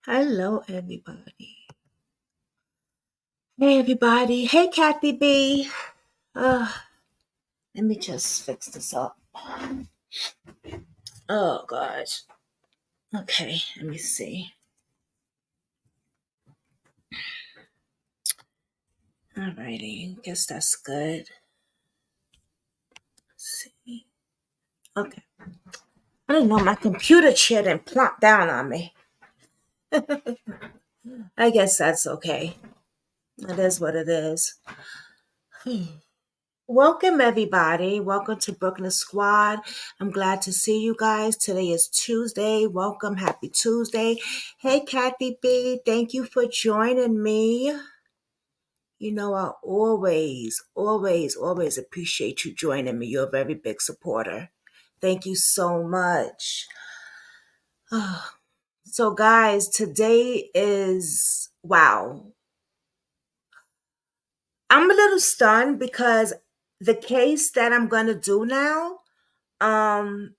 Hello, everybody. Hey, everybody. Hey, Kathy B. Uh, Let me just fix this up. Oh, gosh. Okay, let me see. Alrighty, guess that's good. Let's see. Okay. I didn't know my computer chair didn't plop down on me. I guess that's okay. It is what it is. Welcome, everybody. Welcome to Brooklyn Squad. I'm glad to see you guys. Today is Tuesday. Welcome. Happy Tuesday. Hey, Kathy B. Thank you for joining me. You know, I always appreciate you joining me. You're a very big supporter. Thank you so much. So, guys, today is wow. I'm a little stunned because the case that I'm going to do now, um,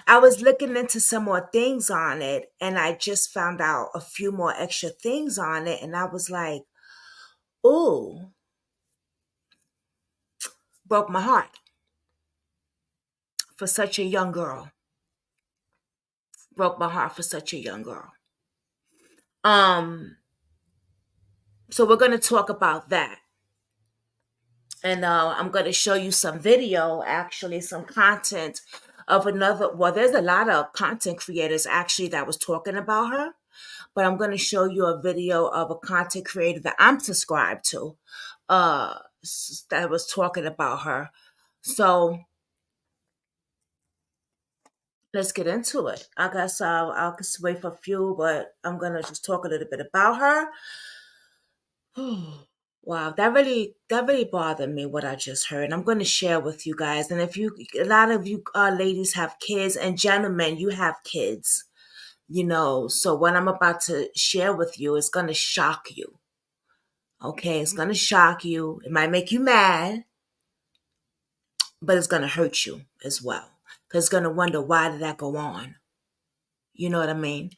I was looking into some more things on it and I just found out a few more extra things on it. And I was like, ooh, broke my heart for such a young girl. Broke my heart for such a young girl. Um, so we're going to talk about that. And I'm going to show you some video, actually, some content of another. Well, there's a lot of content creators actually that was talking about her. But I'm going to show you a video of a content creator that I'm subscribed to that was talking about her. So let's get into it. I guess I'll just wait for a few, but I'm going to just talk a little bit about her. Wow, that really bothered me what I just heard. I'm going to share with you guys. And if you a lot of you ladies have kids and gentlemen, you have kids, so what I'm about to share with you is going to shock you. Okay, it's going to shock you. It might make you mad, but it's going to hurt you as well. Because it's going to wonder, why did that go on? You know what I mean?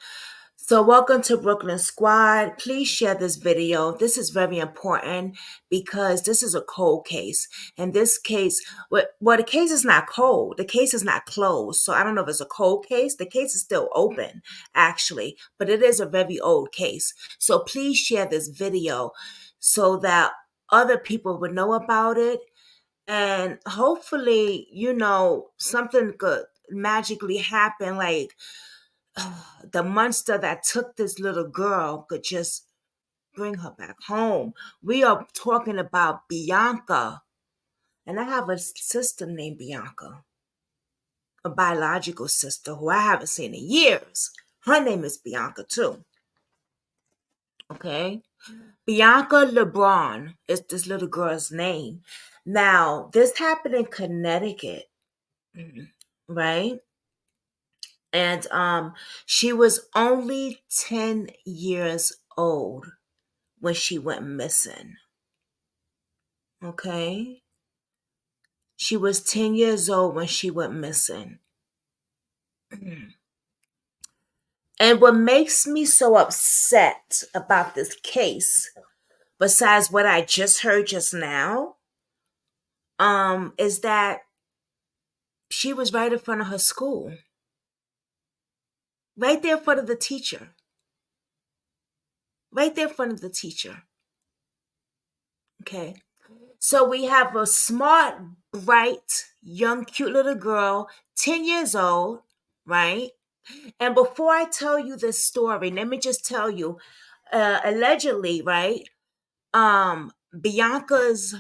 So welcome to Brooklyn Squad. Please share this video. This is very important because this is a cold case. And this case, well, the case is not cold. The case is not closed. So I don't know if it's a cold case. The case is still open, actually. But it is a very old case. So please share this video so that other people would know about it. And hopefully, something could magically happen, like the monster that took this little girl could just bring her back home. We are talking about Bianca. And I have a sister named Bianca, a biological sister who I haven't seen in years. Her name is Bianca, too. Okay? Bianca Lebron is this little girl's name. Now, this happened in Connecticut, right? And she was only 10 years old when she went missing. Okay? She was 10 years old when she went missing. And what makes me so upset about this case, besides what I just heard just now, is that she was right in front of her school. Right there in front of the teacher. Right there in front of the teacher. Okay? So we have a smart, bright, young, cute little girl, 10 years old, right? And before I tell you this story, let me just tell you, allegedly, right? Bianca's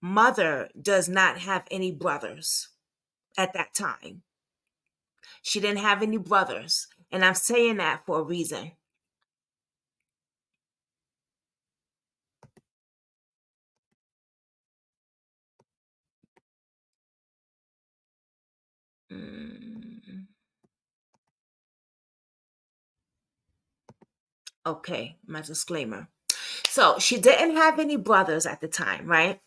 mother does not have any brothers at that time. She didn't have any brothers. And I'm saying that for a reason. Mm, okay, my disclaimer. So she didn't have any brothers at the time, right?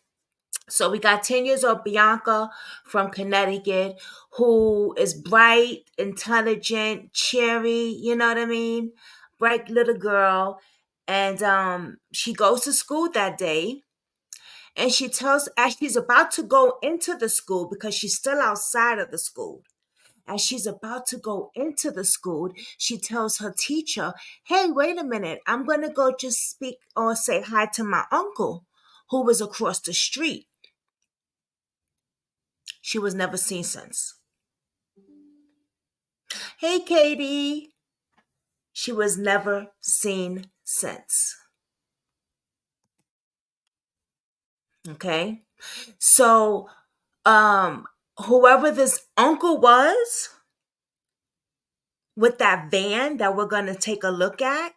So we got 10 years old Bianca from Connecticut, who is bright, intelligent, cheery, you know what I mean? bright little girl, and she goes to school that day. And she tells, as she's about to go into the school, because she's still outside of the school, as she's about to go into the school, she tells her teacher, "Hey, wait a minute. I'm going to go just speak or say hi to my uncle who was across the street." She was never seen since. Hey, Katie. She was never seen since. Okay. So, um, whoever this uncle was with that van that we're going to take a look at,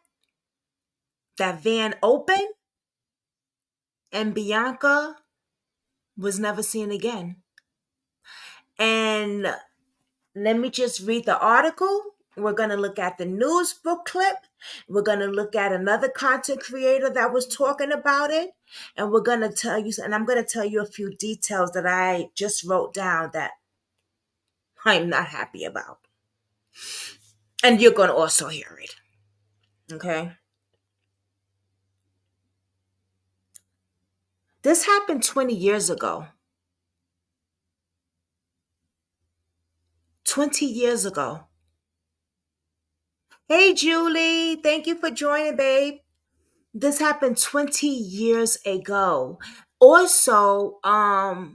that van opened and Bianca was never seen again. And let me just read the article. We're going to look at the news book clip. We're going to look at another content creator that was talking about it. And we're going to tell you, and I'm going to tell you a few details that I just wrote down that I'm not happy about. And you're going to also hear it. Okay. This happened 20 years ago. 20 years ago. Hey, Julie. Thank you for joining, babe. This happened 20 years ago. Also, I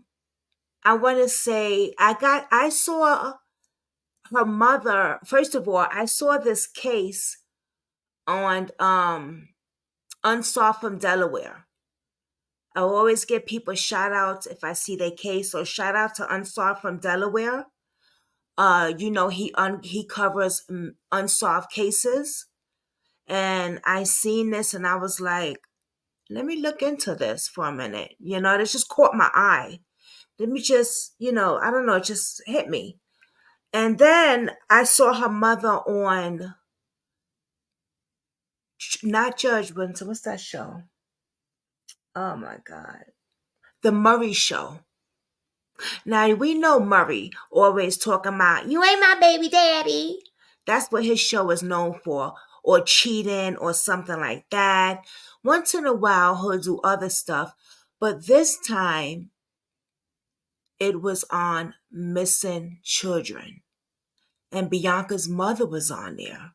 want to say I saw her mother. First of all, I saw this case on Unsolved from Delaware. I always give people shout outs if I see their case. So shout out to Unsolved from Delaware. He covers unsolved cases, and I seen this and I was like, let me look into this for a minute. This just caught my eye. Let me just, I don't know, it just hit me. And then I saw her mother on, not Judge Winter, what's that show? Oh my God. The Murray Show. Now, we know Murray always talking about, "You ain't my baby daddy." That's what his show is known for, or cheating or something like that. Once in a while, he'll do other stuff. But this time, it was on missing children. And Bianca's mother was on there.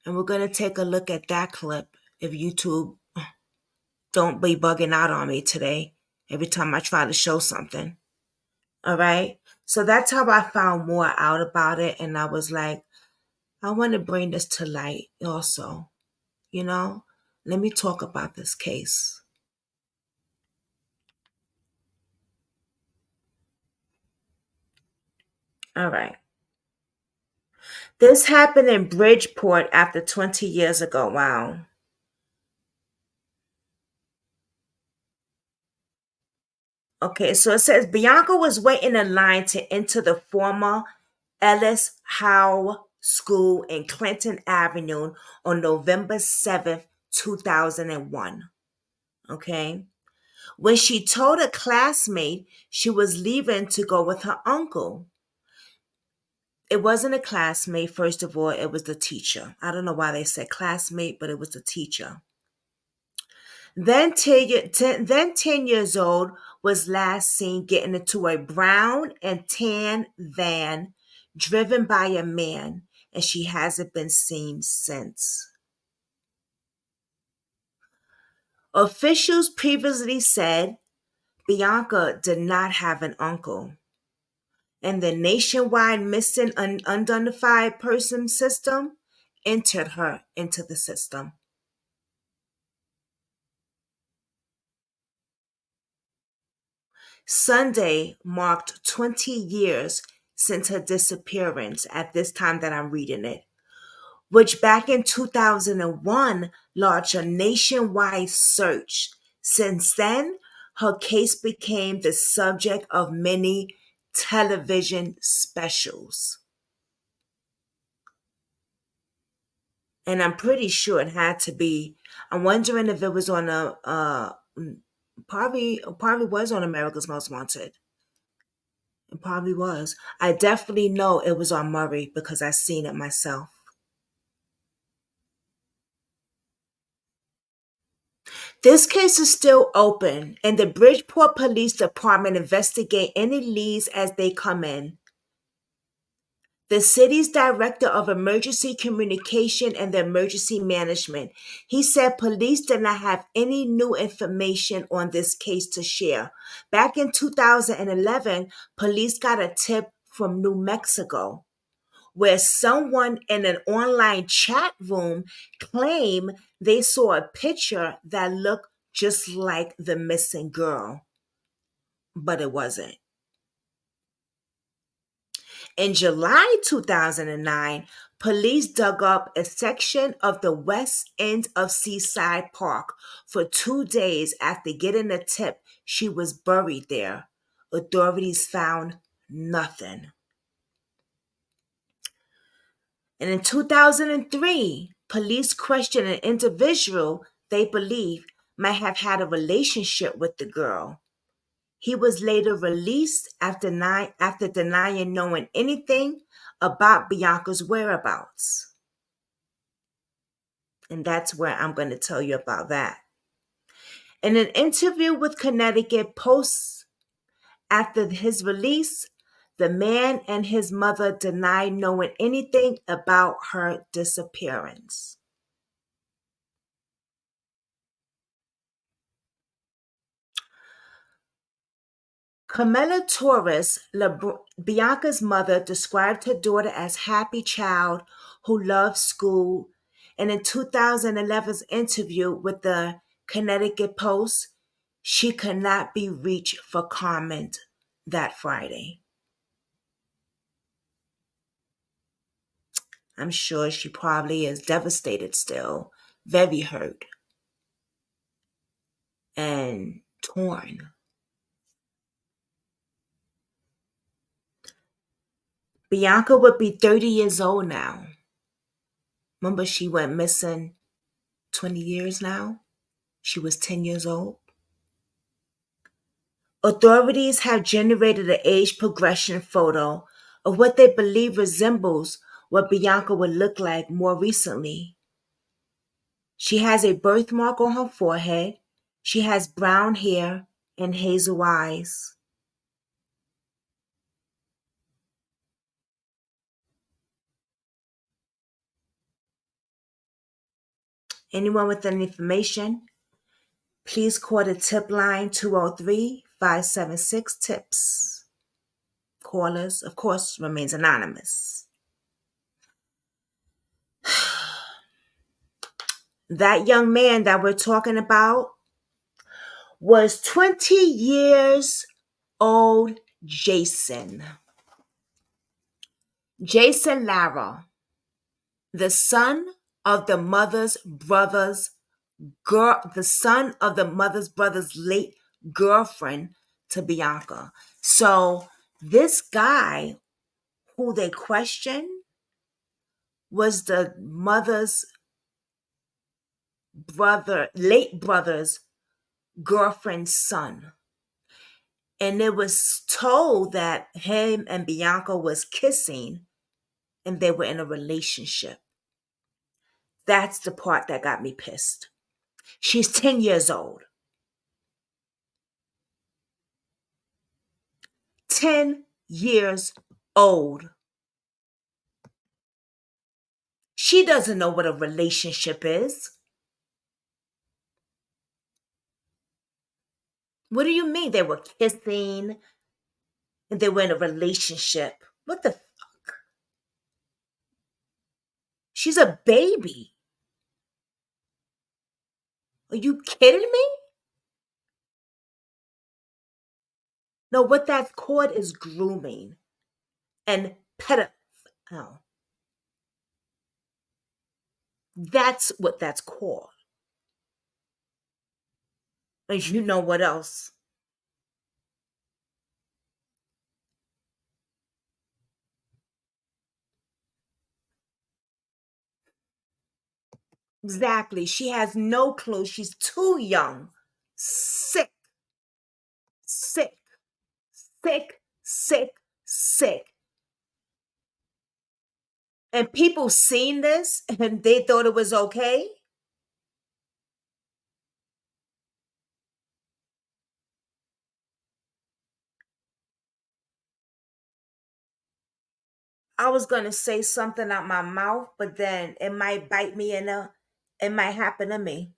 And we're going to take a look at that clip if YouTube don't be bugging out on me today every time I try to show something. All right. So that's how I found more out about it. And I was like, I want to bring this to light also. You know, let me talk about this case. All right. This happened in Bridgeport after 20 years ago. Wow. Okay, so it says Bianca was waiting in line to enter the former Ellis Howe School in Clinton Avenue on November 7th, 2001. Okay. When she told a classmate she was leaving to go with her uncle. It wasn't a classmate, first of all, it was the teacher. I don't know why they said classmate, but it was the teacher. Then 10 years old was last seen getting into a brown and tan van driven by a man, and she hasn't been seen since. Officials previously said Bianca did not have an uncle, and the nationwide missing unidentified person system entered her into the system. Sunday marked 20 years since her disappearance at this time that I'm reading it, which back in 2001 launched a nationwide search. Since then, her case became the subject of many television specials. And I'm pretty sure it had to be. I'm wondering if it was on probably was on America's Most Wanted. It probably was. I definitely know it was on Murray because I seen it myself. This case is still open, and the Bridgeport Police Department investigate any leads as they come in. The city's director of emergency communication and the emergency management. He said police did not have any new information on this case to share. Back in 2011, police got a tip from New Mexico where someone in an online chat room claimed they saw a picture that looked just like the missing girl, but it wasn't. In July 2009, police dug up a section of the west end of Seaside Park for 2 days after getting a tip she was buried there. Authorities found nothing. And in 2003, police questioned an individual they believe might have had a relationship with the girl. He was later released after denying knowing anything about Bianca's whereabouts. And that's where I'm going to tell you about that. In an interview with Connecticut Post after his release, the man and his mother denied knowing anything about her disappearance. Camilla Torres, Bianca's mother, described her daughter as happy child who loved school. And in 2011's interview with the Connecticut Post, she could not be reached for comment that Friday. I'm sure she probably is devastated still, very hurt and torn. Bianca would be 30 years old now. Remember, she went missing 20 years now? She was 10 years old. Authorities have generated an age progression photo of what they believe resembles what Bianca would look like more recently. She has a birthmark on her forehead. She has brown hair and hazel eyes. Anyone with any information, please call the tip line 203-576-TIPS. Callers, of course, remains anonymous. That young man that we're talking about was 20 years old Jason. Jason Lara, the son of the mother's brother's late girlfriend to Bianca. So this guy who they questioned was the mother's late brother's girlfriend's son. And it was told that him and Bianca was kissing and they were in a relationship. That's the part that got me pissed. She's 10 years old. 10 years old. She doesn't know what a relationship is. What do you mean they were kissing and they were in a relationship? What the fuck? She's a baby. Are you kidding me? No, what that's called is grooming and pedophile. That's what that's called. And you know what else? Exactly. She has no clue. She's too young. Sick, sick, sick, sick, sick. And people seen this and they thought it was okay. I was gonna say something out my mouth, but then it might bite me it might happen to me.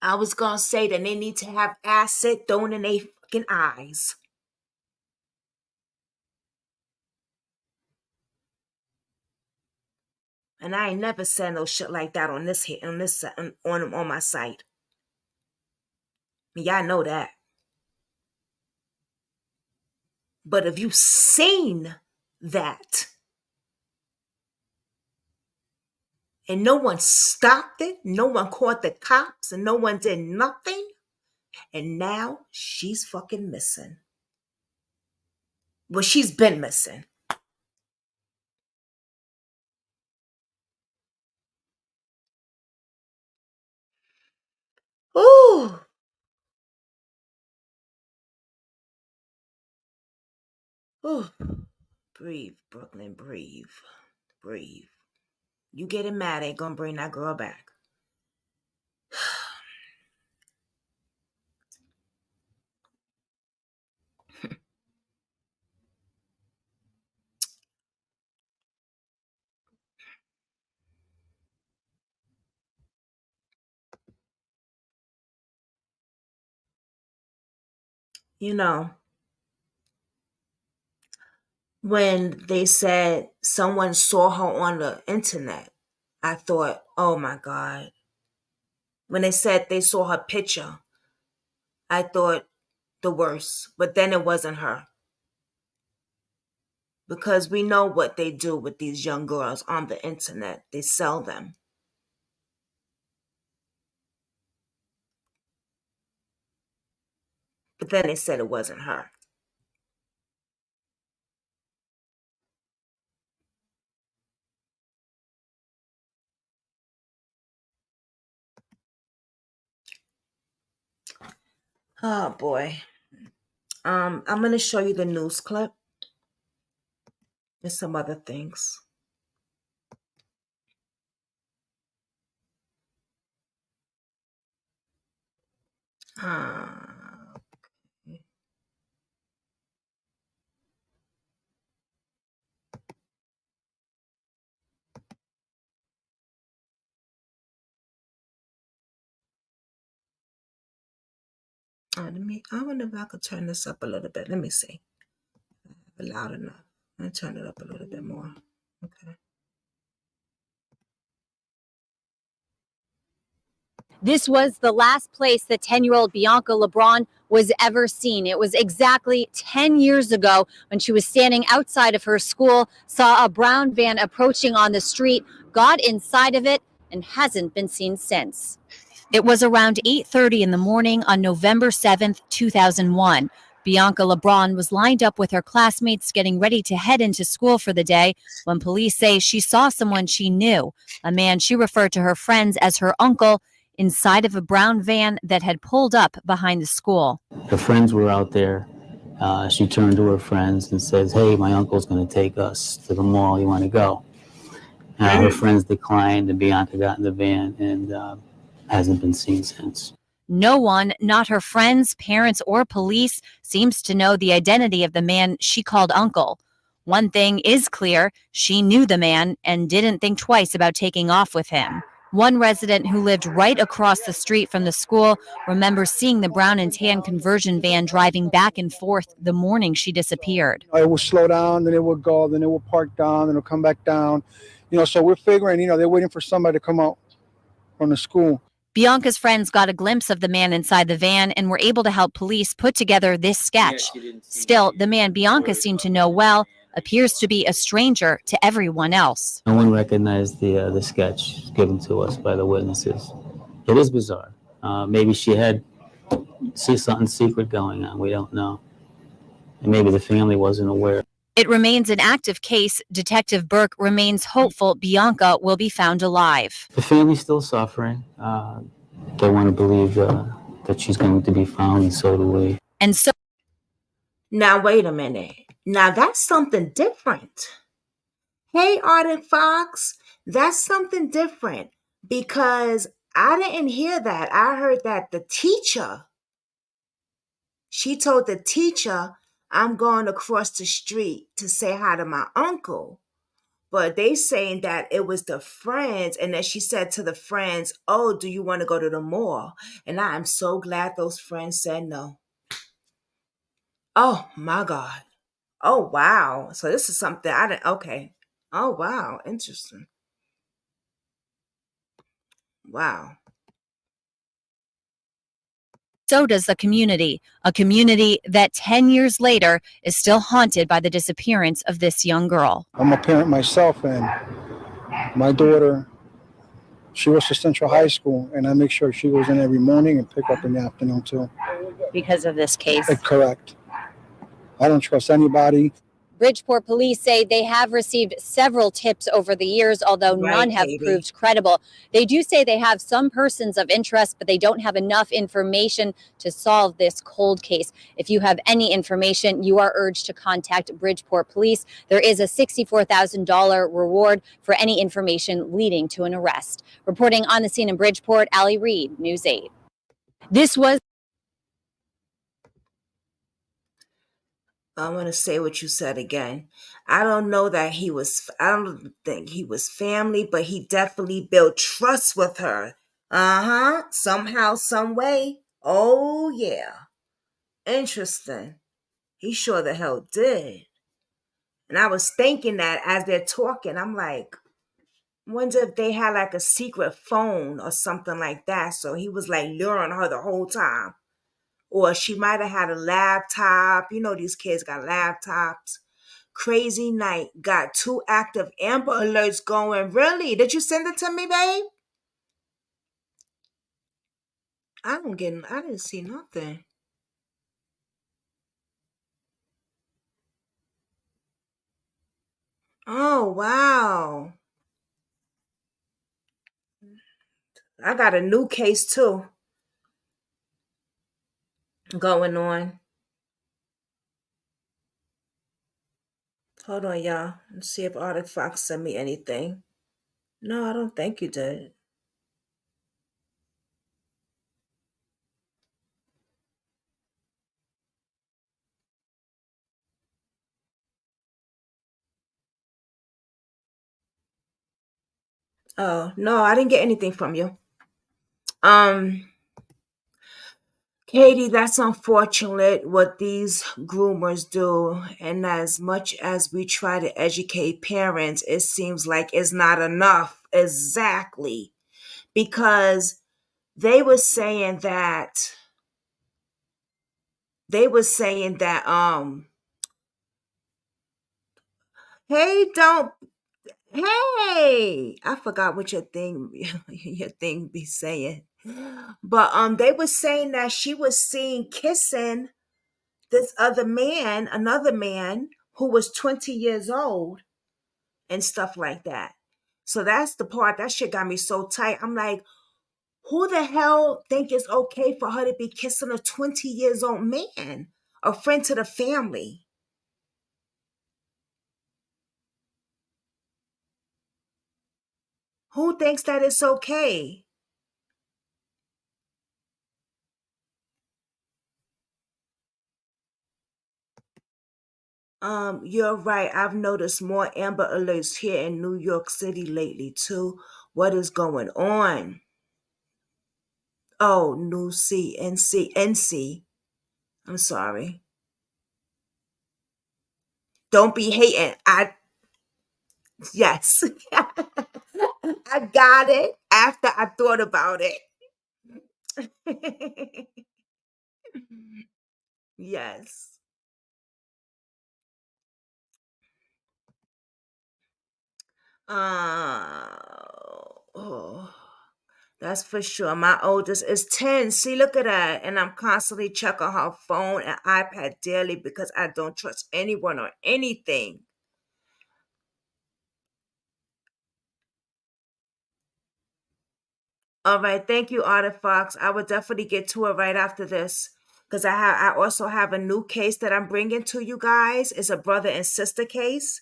I was gonna say that they need to have acid thrown in their fucking eyes. And I ain't never said no shit like that on this hit on this on my site. Y'all know that. But if you seen that and no one stopped it, no one caught the cops, and no one did nothing, and now she's fucking missing. Well, she's been missing. Ooh. Ooh. Breathe, Brooklyn, breathe. Breathe. You getting mad ain't gonna bring that girl back. You know, when they said someone saw her on the internet, I thought, oh my God. When they said they saw her picture, I thought the worst. But then it wasn't her. Because we know what they do with these young girls on the internet. They sell them. But then they said it wasn't her. Oh boy. I'm gonna show you the news clip and some other things. Uh, I wonder if I could turn this up a little bit. Let me see. Loud enough. I'll turn it up a little bit more. Okay. This was the last place that 10-year-old Bianca Lebron was ever seen. It was exactly 10 years ago when she was standing outside of her school, saw a brown van approaching on the street, got inside of it, and hasn't been seen since. It was around 8:30 in the morning on November 7th, 2001. Bianca Lebron was lined up with her classmates getting ready to head into school for the day when police say she saw someone she knew, a man she referred to her friends as her uncle, inside of a brown van that had pulled up behind the school. Her friends were out there. She turned to her friends and says, "Hey, my uncle's going to take us to the mall. You want to go?" Her friends declined, and Bianca got in the van and hasn't been seen since. No one, not her friends, parents, or police, seems to know the identity of the man she called uncle. One thing is clear, she knew the man and didn't think twice about taking off with him. One resident who lived right across the street from the school remembers seeing the brown and tan conversion van driving back and forth the morning she disappeared. It would slow down, then it would go, then it would park down, then it'll come back down. So we're figuring, they're waiting for somebody to come out from the school. Bianca's friends got a glimpse of the man inside the van and were able to help police put together this sketch. Still, the man Bianca seemed to know well appears to be a stranger to everyone else. No one recognized the sketch given to us by the witnesses. It is bizarre. Maybe she had something secret going on. We don't know. And maybe the family wasn't aware. It remains an active case. Detective Burke remains hopeful Bianca will be found alive. The family's still suffering. They want to believe that she's going to be found, and so do we. And so, now wait a minute. Now that's something different. Hey, Arden Fox, that's something different because I didn't hear that. I heard that the teacher, she told the teacher, I'm going across the street to say hi to my uncle. But they saying that it was the friends, and then she said to the friends, "Oh, do you want to go to the mall?" And I am so glad those friends said no. Oh my God. Oh wow. So this is something I didn't. Okay. Oh wow. Interesting. Wow. So does the community, a community that 10 years later is still haunted by the disappearance of this young girl. I'm a parent myself, and my daughter, she goes to Central High School, and I make sure she goes in every morning and pick up in the afternoon too. Because of this case. Correct. I don't trust anybody. Bridgeport police say they have received several tips over the years, although Right, none have Katie. proved credible. They do say they have some persons of interest, but they don't have enough information to solve this cold case. If you have any information, you are urged to contact Bridgeport police. There is a $64,000 reward for any information leading to an arrest. Reporting on the scene in Bridgeport, Allie Reed, News 8. This was I want to say what you said again. I don't know that I don't think he was family, but he definitely built trust with her. Uh-huh. Somehow, some way. Oh, yeah. Interesting. He sure the hell did. And I was thinking that as they're talking, I'm like, wonder if they had like a secret phone or something like that. So he was like luring her the whole time. Or she might have had a laptop. You know, these kids got laptops. Crazy night. Got 2 active Amber Alerts going. Really? Did you send it to me, babe? I didn't see nothing. Oh, wow. I got a new case too going on. Hold on, y'all. Let's see if Arctic Fox sent me anything. No, I don't think you did. Oh, no, I didn't get anything from you. Um, Katie, that's unfortunate what these groomers do. And as much as we try to educate parents, it seems like it's not enough. Exactly. Because they were saying that, they were saying that, hey, don't, hey, I forgot what your thing, your thing be saying. But they were saying that she was seen kissing this other man, another man who was 20 years old and stuff like that. So that's the part that shit got me so tight. I'm like, who the hell think it's okay for her to be kissing a 20 years old man, a friend to the family? Who thinks that it's okay? You're right. I've noticed more Amber Alerts here in New York City lately too. What is going on? Oh, new C, NC, NC. I'm sorry. Don't be hating. Yes. I got it after I thought about it. Yes. Oh, that's for sure. My oldest is 10. See, look at that. And I'm constantly checking her phone and iPad daily because I don't trust anyone or anything. All right, thank you, Artifox. I will definitely get to it right after this because I also have a new case that I'm bringing to you guys. It's a brother and sister case,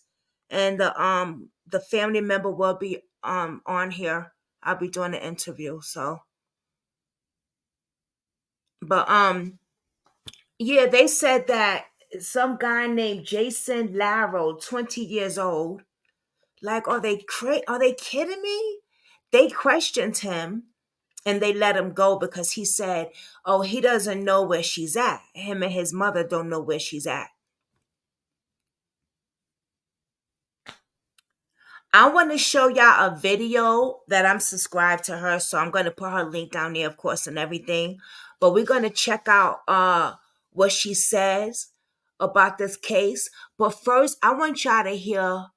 and the family member will be on here. I'll be doing the interview. So, but yeah, they said that some guy named Jason Larrow, 20 years old. Like, are they kidding me? They questioned him and they let him go because he said, oh, he doesn't know where she's at. Him and his mother don't know where she's at. I want to show y'all a video that I'm subscribed to her, so I'm going to put her link down there, of course, and everything. But we're going to check out what she says about this case. But first, I want y'all to hear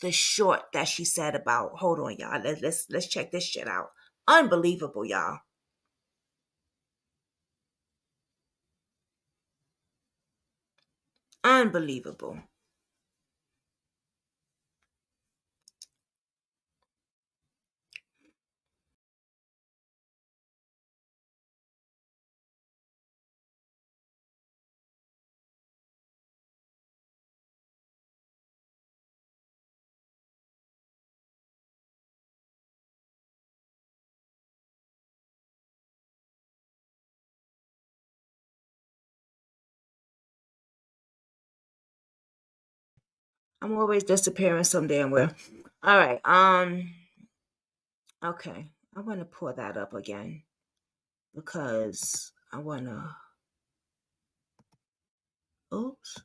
the short that she said about. Hold on, y'all. Let's check this shit out. Unbelievable, y'all. Unbelievable. I'm always disappearing some damn where. All right. Okay. I want to pull that up again because I want to. Oops.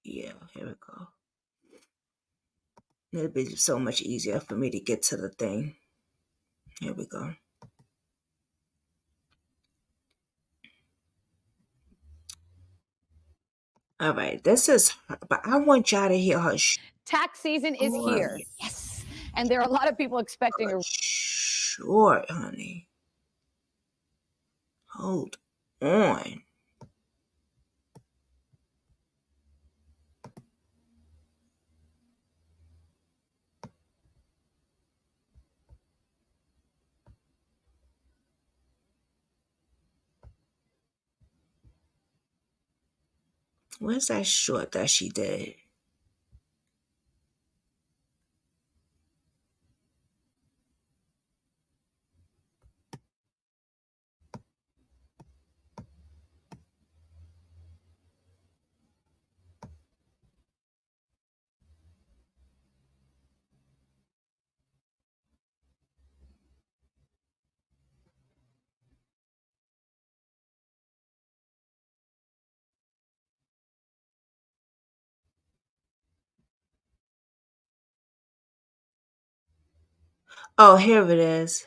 Yeah, here we go. It'll be so much easier for me to get to the thing. Here we go. All right, this is, but I want y'all to hear her. Tax season is here. Yes. And there are a lot of people expecting a short, honey. Hold on. Where's that short that she did? Oh, here it is.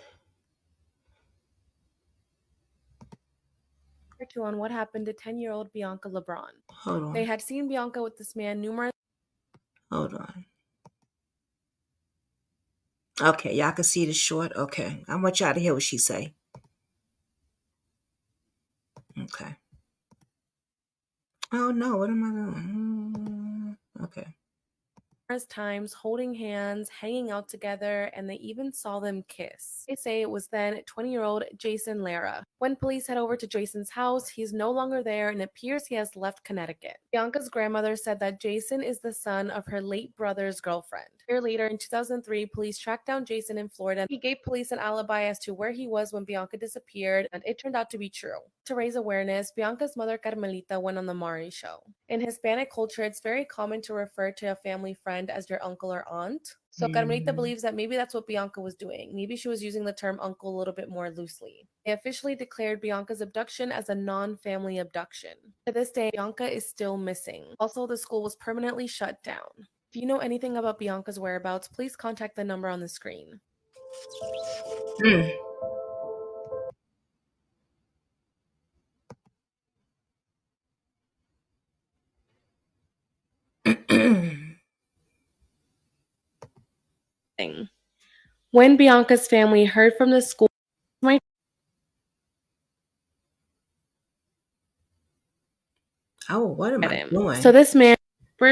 On what happened to 10-year-old Bianca Lebron. Hold on. They had seen Bianca with this man numerous. Hold on. Okay, y'all can see the short. Okay, I want y'all to hear what she say. Okay. Oh no, what am I doing? Okay. Times holding hands, hanging out together, and they even saw them kiss. They say it was then 20-year-old Jason Lara. When police head over to Jason's house, he's no longer there and it appears he has left Connecticut. Bianca's grandmother said that Jason is the son of her late brother's girlfriend. A year later, in 2003, police tracked down Jason in Florida. He gave police an alibi as to where he was when Bianca disappeared, and it turned out to be true. To raise awareness, Bianca's mother Carmelita went on the Mari show. In Hispanic culture, it's very common to refer to a family friend as your uncle or aunt. So Carmelita believes that maybe that's what Bianca was doing. Maybe she was using the term uncle a little bit more loosely. They officially declared Bianca's abduction as a non-family abduction. To this day, Bianca is still missing. Also, the school was permanently shut down. If you know anything about Bianca's whereabouts, please contact the number on the screen. When Bianca's family heard from the school, oh, what am I doing? So this man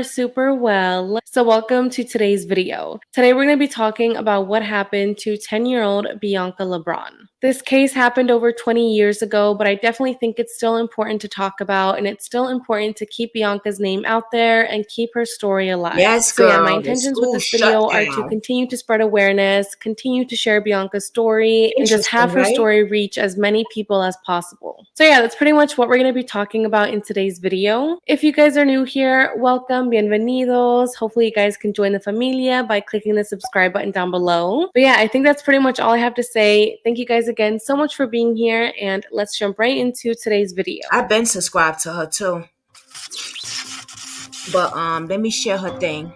super well. So welcome to today's video. Today we're going to be talking about what happened to 10-year-old Bianca Lebron. This case happened over 20 years ago, but I definitely think it's still important to talk about, and it's still important to keep Bianca's name out there and keep her story alive. Yes, So yeah, girl. my The intentions with school this shut video are to down. continue to spread awareness, continue to share Bianca's story, and just have Interesting, her right? story reach as many people as possible. So yeah, that's pretty much what we're going to be talking about in today's video. If you guys are new here, welcome, bienvenidos. Hopefully you guys can join the familia by clicking the subscribe button down below. But yeah, I think that's pretty much all I have to say. Thank you guys again so much for being here, and let's jump right into today's video. I've been subscribed to her too. But let me share her thing.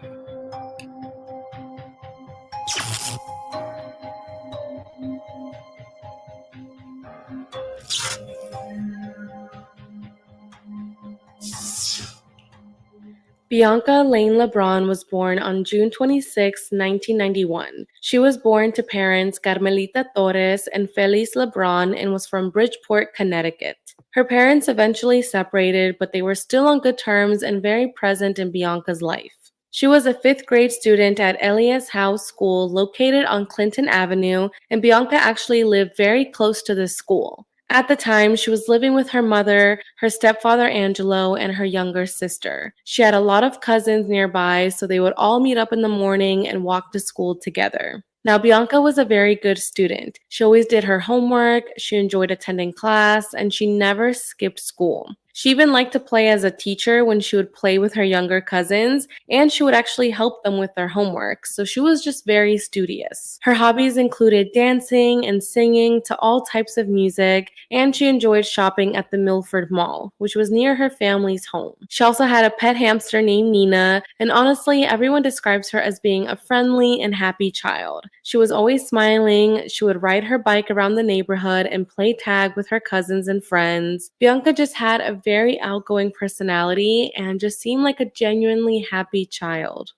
Bianca Lane Lebron was born on June 26, 1991. She was born to parents Carmelita Torres and Feliz Lebron and was from Bridgeport, Connecticut. Her parents eventually separated, but they were still on good terms and very present in Bianca's life. She was a fifth grade student at Elias House School located on Clinton Avenue, and Bianca actually lived very close to this school. At the time, she was living with her mother, her stepfather Angelo, and her younger sister. She had a lot of cousins nearby, so they would all meet up in the morning and walk to school together. Now, Bianca was a very good student. She always did her homework, she enjoyed attending class, and she never skipped school. She even liked to play as a teacher when she would play with her younger cousins, and she would actually help them with their homework, so she was just very studious. Her hobbies included dancing and singing to all types of music, and she enjoyed shopping at the Milford Mall, which was near her family's home. She also had a pet hamster named Nina, and honestly, everyone describes her as being a friendly and happy child. She was always smiling, she would ride her bike around the neighborhood and play tag with her cousins and friends. Bianca just had a very outgoing personality and just seemed like a genuinely happy child.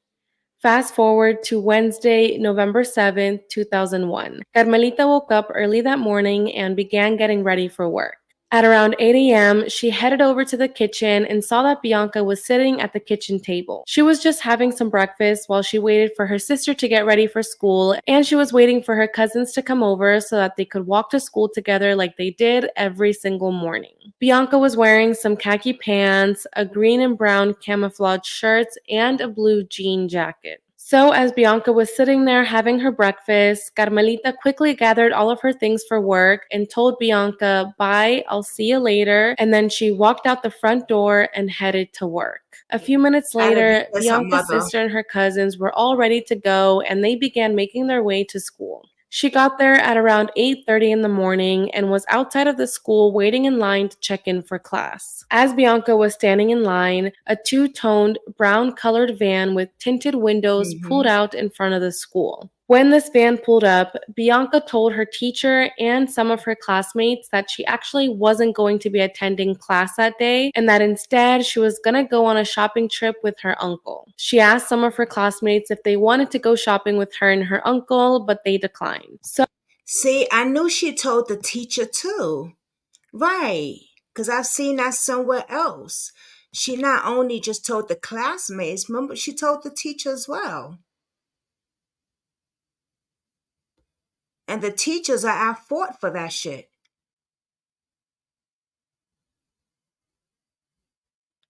Fast forward to Wednesday, November 7th, 2001. Carmelita woke up early that morning and began getting ready for work. At around 8 a.m., she headed over to the kitchen and saw that Bianca was sitting at the kitchen table. She was just having some breakfast while she waited for her sister to get ready for school, and she was waiting for her cousins to come over so that they could walk to school together like they did every single morning. Bianca was wearing some khaki pants, a green and brown camouflage shirt, and a blue jean jacket. So as Bianca was sitting there having her breakfast, Carmelita quickly gathered all of her things for work and told Bianca, "Bye, I'll see you later." And then she walked out the front door and headed to work. A few minutes later, Bianca's sister and her cousins were all ready to go, and they began making their way to school. She got there at around 8:30 in the morning and was outside of the school waiting in line to check in for class. As Bianca was standing in line, a two-toned brown-colored van with tinted windows pulled out in front of the school. When this van pulled up, Bianca told her teacher and some of her classmates that she actually wasn't going to be attending class that day and that instead she was going to go on a shopping trip with her uncle. She asked some of her classmates if they wanted to go shopping with her and her uncle, but they declined. See, I knew she told the teacher too. Right. Because I've seen that somewhere else. She not only just told the classmates, remember, she told the teacher as well. And the teachers are at fault for that shit.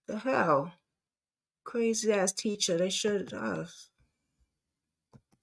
The hell? Crazy ass teacher. They should have.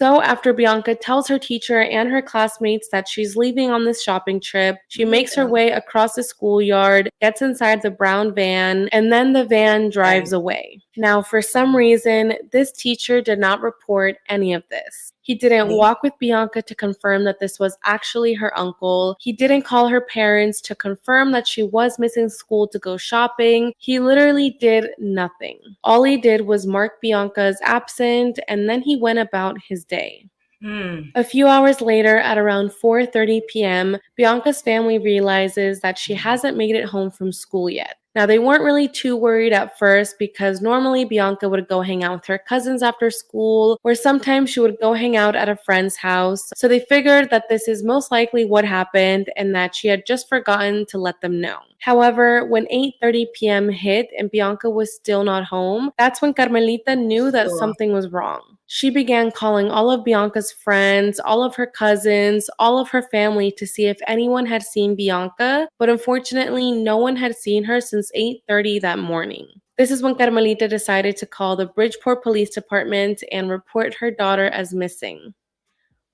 So after Bianca tells her teacher and her classmates that she's leaving on this shopping trip, she makes her way across the schoolyard, gets inside the brown van, and then the van drives away. Now, for some reason, this teacher did not report any of this. He didn't walk with Bianca to confirm that this was actually her uncle. He didn't call her parents to confirm that she was missing school to go shopping. He literally did nothing. All he did was mark Bianca as absent, and then he went about his day. A few hours later, at around 4:30 p.m., Bianca's family realizes that she hasn't made it home from school yet. Now, they weren't really too worried at first because normally Bianca would go hang out with her cousins after school, or sometimes she would go hang out at a friend's house. So they figured that this is most likely what happened and that she had just forgotten to let them know. However, when 8:30 p.m. hit and Bianca was still not home, that's when Carmelita knew that Sure. something was wrong. She began calling all of Bianca's friends, all of her cousins, all of her family to see if anyone had seen Bianca, but unfortunately, no one had seen her since 8:30 that morning. This is when Carmelita decided to call the Bridgeport Police Department and report her daughter as missing.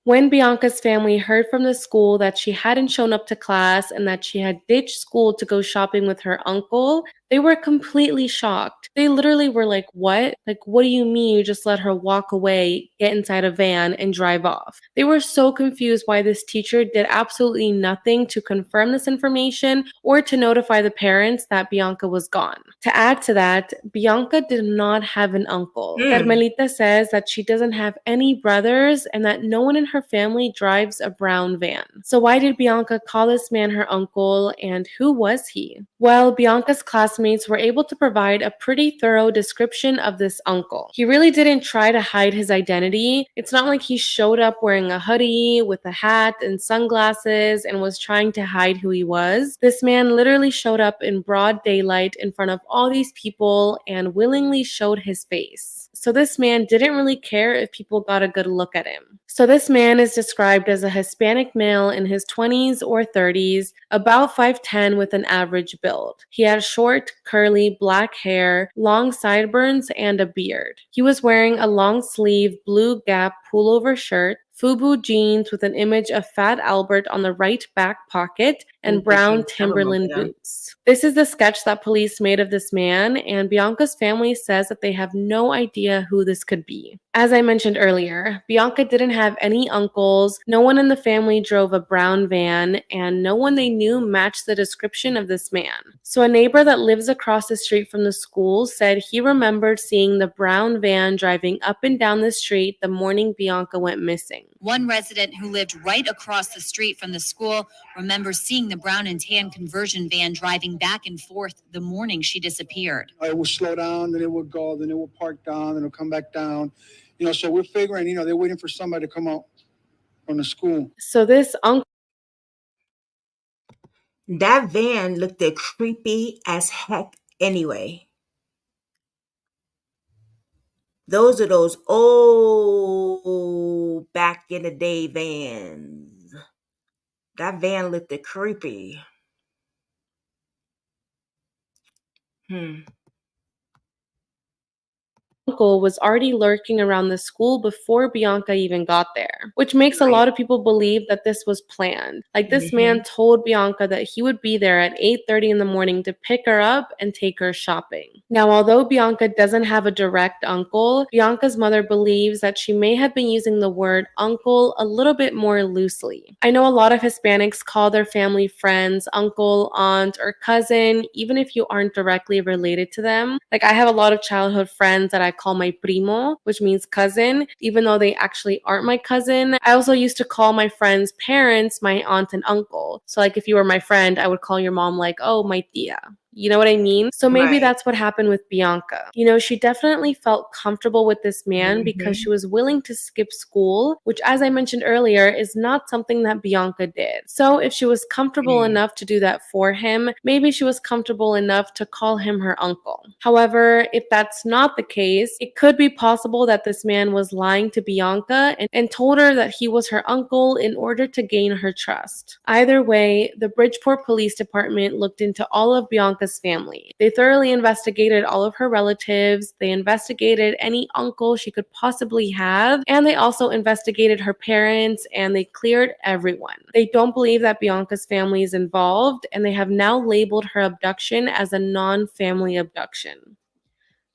When Bianca's family heard from the school that she hadn't shown up to class and that she had ditched school to go shopping with her uncle, they were completely shocked. They literally were like, "What? Like, what do you mean you just let her walk away, get inside a van, and drive off?" They were so confused why this teacher did absolutely nothing to confirm this information or to notify the parents that Bianca was gone. To add to that, Bianca did not have an uncle. Carmelita says that she doesn't have any brothers and that no one in her family drives a brown van. So why did Bianca call this man her uncle, and who was he? Well, Bianca's classmates were able to provide a pretty thorough description of this uncle. He really didn't try to hide his identity. It's not like he showed up wearing a hoodie with a hat and sunglasses and was trying to hide who he was. This man literally showed up in broad daylight in front of all these people and willingly showed his face. So this man didn't really care if people got a good look at him. So this man is described as a Hispanic male in his 20s or 30s, about 5'10" with an average build. He had short, curly, black hair, long sideburns, and a beard. He was wearing a long-sleeve blue Gap pullover shirt, FUBU jeans with an image of Fat Albert on the right back pocket, and brown Timberland boots. This is the sketch that police made of this man, and Bianca's family says that they have no idea who this could be. As I mentioned earlier, Bianca didn't have any uncles, no one in the family drove a brown van, and no one they knew matched the description of this man. So a neighbor that lives across the street from the school said he remembered seeing the brown van driving up and down the street the morning Bianca went missing. One resident who lived right across the street from the school remembers seeing the brown and tan conversion van driving back and forth the morning she disappeared. It would slow down, then it would go, then it would park down, then it'll come back down. So we're figuring, they're waiting for somebody to come out from the school. So this uncle That van looked creepy as heck anyway. Those are those old back in the day vans. That van looked creepy. was already lurking around the school before Bianca even got there, which makes a lot of people believe that this was planned. Like this man told Bianca that he would be there at 8:30 in the morning to pick her up and take her shopping. Now, although Bianca doesn't have a direct uncle, Bianca's mother believes that she may have been using the word uncle a little bit more loosely. I know a lot of Hispanics call their family friends uncle, aunt, or cousin, even if you aren't directly related to them. Like I have a lot of childhood friends that I call my primo, which means cousin, even though they actually aren't my cousin. I also used to call my friends' parents my aunt and uncle. So like if you were my friend, I would call your mom like, oh, my tia. You know what I mean? So maybe that's what happened with Bianca. She definitely felt comfortable with this man because she was willing to skip school, which, as I mentioned earlier, is not something that Bianca did. So if she was comfortable enough to do that for him, maybe she was comfortable enough to call him her uncle. However, if that's not the case, it could be possible that this man was lying to Bianca and told her that he was her uncle in order to gain her trust. Either way, the Bridgeport Police Department looked into all of Bianca's family. They thoroughly investigated all of her relatives, they investigated any uncle she could possibly have, and they also investigated her parents, and they cleared everyone. They don't believe that Bianca's family is involved, and they have now labeled her abduction as a non-family abduction.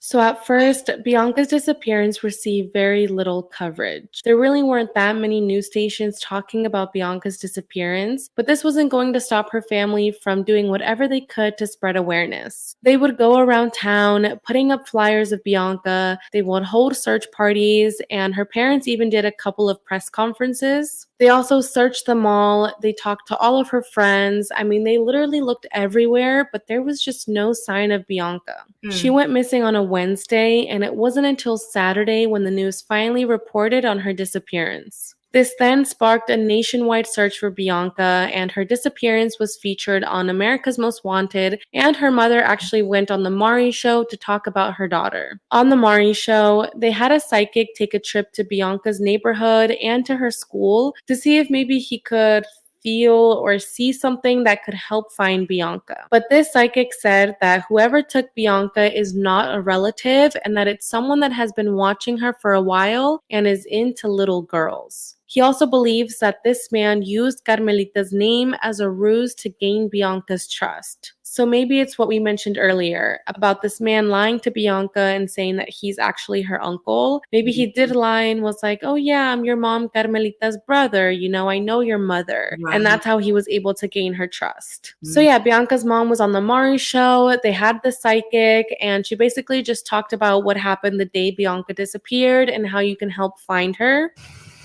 So at first, Bianca's disappearance received very little coverage. There really weren't that many news stations talking about Bianca's disappearance, but this wasn't going to stop her family from doing whatever they could to spread awareness. They would go around town putting up flyers of Bianca, they would hold search parties, and her parents even did a couple of press conferences. They also searched the mall, they talked to all of her friends. I mean, they literally looked everywhere, but there was just no sign of Bianca. She went missing on a Wednesday, and it wasn't until Saturday when the news finally reported on her disappearance. This then sparked a nationwide search for Bianca, and her disappearance was featured on America's Most Wanted, and her mother actually went on The Maury Show to talk about her daughter. On The Maury Show, they had a psychic take a trip to Bianca's neighborhood and to her school to see if maybe he could feel or see something that could help find Bianca. But this psychic said that whoever took Bianca is not a relative and that it's someone that has been watching her for a while and is into little girls. He also believes that this man used Carmelita's name as a ruse to gain Bianca's trust. So maybe it's what we mentioned earlier about this man lying to Bianca and saying that he's actually her uncle. Maybe he did lie and was like, oh yeah, I'm your mom Carmelita's brother. You know, I know your mother. Right. And that's how he was able to gain her trust. So yeah, Bianca's mom was on the Maury Show. They had the psychic and she basically just talked about what happened the day Bianca disappeared and how you can help find her.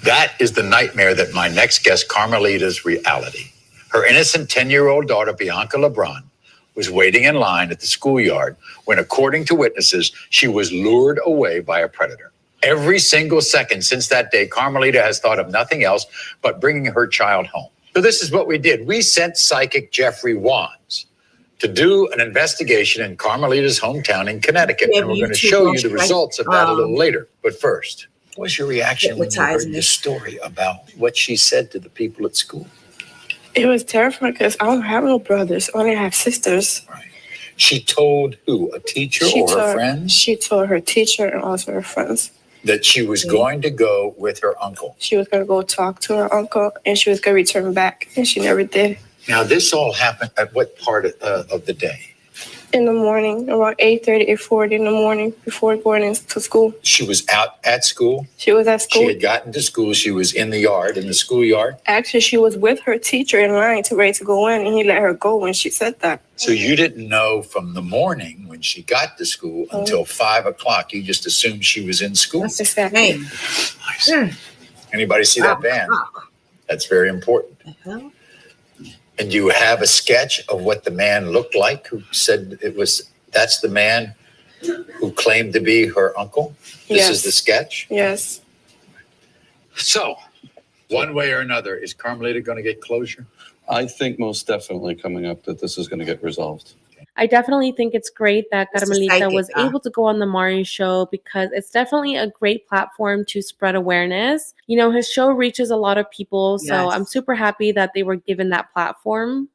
That is the nightmare that my next guest, Carmelita's reality. Her innocent 10-year-old daughter, Bianca Lebron, was waiting in line at the schoolyard when, according to witnesses, she was lured away by a predator. Every single second since that day, Carmelita has thought of nothing else but bringing her child home. So this is what we did. We sent psychic Jeffrey Wands to do an investigation in Carmelita's hometown in Connecticut, and we're going to show you the results of that a little later. But first, what was your reaction when you heard this story about what she said to the people at school? It was terrifying because I don't have no brothers. I only have sisters. Right. She told who? A teacher or her friends? She told her teacher and also her friends. That she was going to go with her uncle. She was going to go talk to her uncle and she was going to return back. And she never did. Now, this all happened at what part of the day? In the morning, around 8:30, 8:40 in the morning before going into school. She was out at school? She was at school. She had gotten to school. She was in the yard, in the schoolyard? Actually, she was with her teacher in line ready to go in, and he let her go when she said that. So you didn't know from the morning when she got to school until 5 o'clock. You just assumed she was in school? That's exactly. Nice. Anybody see that van? That's very important. And do you have a sketch of what the man looked like who said that's the man who claimed to be her uncle? This is the sketch? Yes. So, one way or another, is Carmelita going to get closure? I think most definitely coming up that this is going to get resolved. I definitely think it's great that Carmelita was able to go on the Maury Show because it's definitely a great platform to spread awareness. You know, his show reaches a lot of people, so I'm super happy that they were given that platform.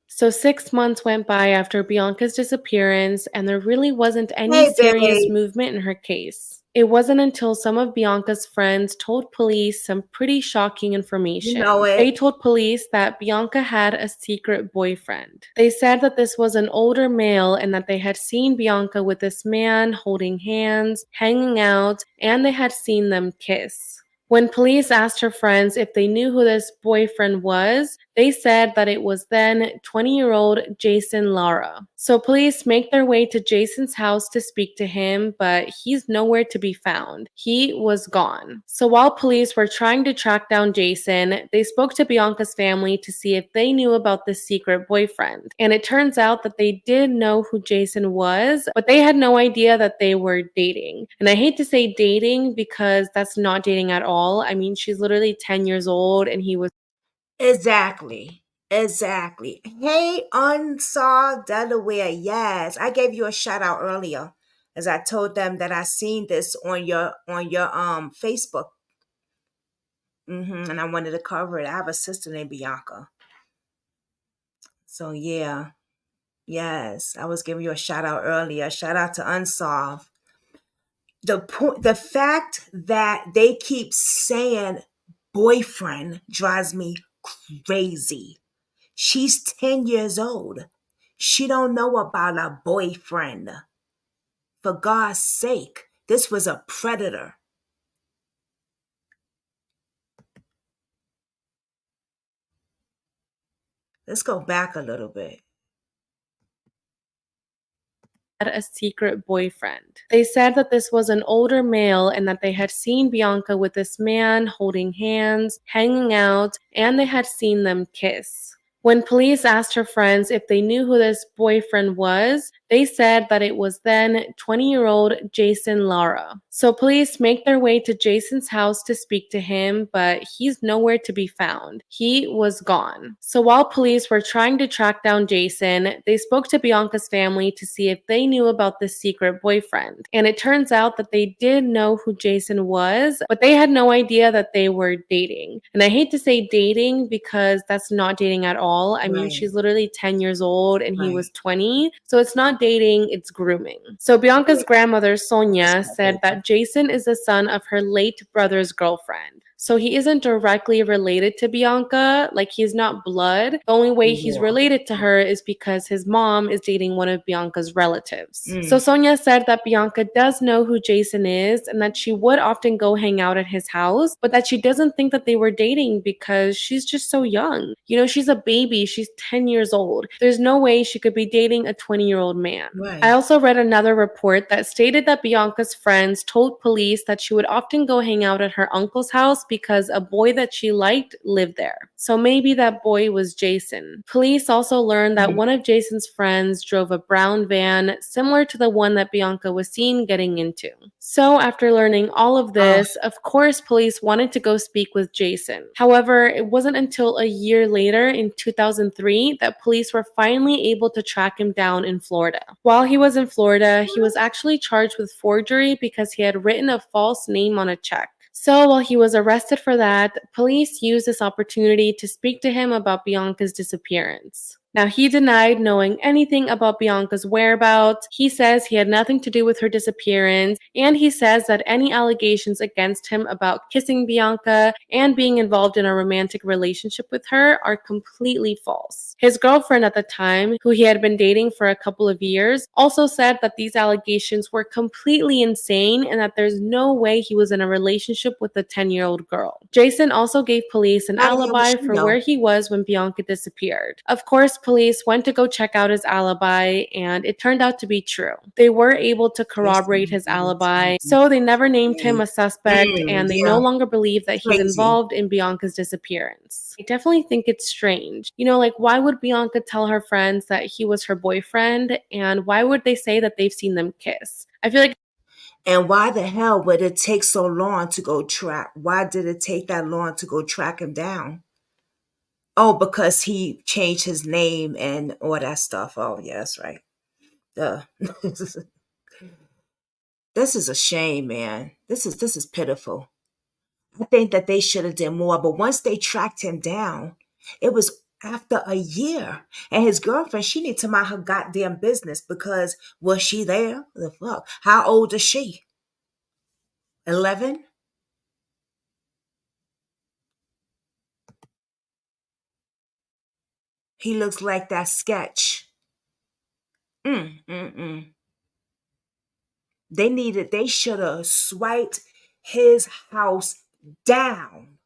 So 6 months went by after Bianca's disappearance, and there really wasn't any serious movement in her case. It wasn't until some of Bianca's friends told police some pretty shocking information. They told police that Bianca had a secret boyfriend. They said that this was an older male and that they had seen Bianca with this man holding hands, hanging out, and they had seen them kiss. When police asked her friends if they knew who this boyfriend was, they said that it was then 20-year-old Jason Lara. So police make their way to Jason's house to speak to him, but he's nowhere to be found. He was gone. So while police were trying to track down Jason, they spoke to Bianca's family to see if they knew about this secret boyfriend. And it turns out that they did know who Jason was, but they had no idea that they were dating. And I hate to say dating because that's not dating at all. I mean, she's literally 10 years old and he was. Exactly. Hey, Unsaw Delaware. Yes, I gave you a shout out earlier as I told them that I seen this on your Facebook. And I wanted to cover it. I have a sister named Bianca. So yeah. Yes, I was giving you a shout out earlier. Shout out to Unsolved. The fact that they keep saying boyfriend drives me crazy. She's 10 years old. She don't know about a boyfriend. For God's sake, this was a predator. Let's go back a little bit. Had a secret boyfriend. They said that this was an older male and that they had seen Bianca with this man holding hands, hanging out, and they had seen them kiss. When police asked her friends if they knew who this boyfriend was, they said that it was then 20-year-old Jason Lara. So police make their way to Jason's house to speak to him, but he's nowhere to be found. He was gone. So while police were trying to track down Jason, they spoke to Bianca's family to see if they knew about this secret boyfriend. And it turns out that they did know who Jason was, but they had no idea that they were dating. And I hate to say dating because that's not dating at all. I mean, Right. she's literally 10 years old and he Right. was 20. So it's not dating, it's grooming. So Bianca's grandmother, Sonia, said that Jason is the son of her late brother's girlfriend. So he isn't directly related to Bianca, like he's not blood. The only way he's Yeah. related to her is because his mom is dating one of Bianca's relatives. Mm. So Sonia said that Bianca does know who Jason is and that she would often go hang out at his house, but that she doesn't think that they were dating because she's just so young. You know, she's a baby, she's 10 years old. There's no way she could be dating a 20-year-old man. Right. I also read another report that stated that Bianca's friends told police that she would often go hang out at her uncle's house because a boy that she liked lived there. So maybe that boy was Jason. Police also learned that one of Jason's friends drove a brown van similar to the one that Bianca was seen getting into. So after learning all of this, of course, police wanted to go speak with Jason. However, it wasn't until a year later in 2003 that police were finally able to track him down in Florida. While he was in Florida, he was actually charged with forgery because he had written a false name on a check. So while he was arrested for that, police used this opportunity to speak to him about Bianca's disappearance. Now, he denied knowing anything about Bianca's whereabouts. He says he had nothing to do with her disappearance, and he says that any allegations against him about kissing Bianca and being involved in a romantic relationship with her are completely false. His girlfriend at the time, who he had been dating for a couple of years, also said that these allegations were completely insane and that there's no way he was in a relationship with a 10-year-old girl. Jason also gave police an How the hell would alibi she for know? where he was when Bianca disappeared. Of course, police went to go check out his alibi, and it turned out to be true. They were able to corroborate his alibi, so they never named him a suspect, and they no Yeah. longer believe that he's Crazy. involved in Bianca's disappearance. I definitely think it's strange. You know, like, why would Bianca tell her friends that he was her boyfriend, and why would they say that they've seen them kiss? I feel like And why the hell would it take so long to go track? Why did it take that long to go track him down? Oh, because he changed his name and all that stuff. Oh, yeah, that's right. Duh. This is a shame, man. This is pitiful. I think that they should have done more, but once they tracked him down, it was after a year. And his girlfriend, she need to mind her goddamn business because was she there? The fuck? How old is she? 11? He looks like that sketch. Mm. They should have swiped his house down.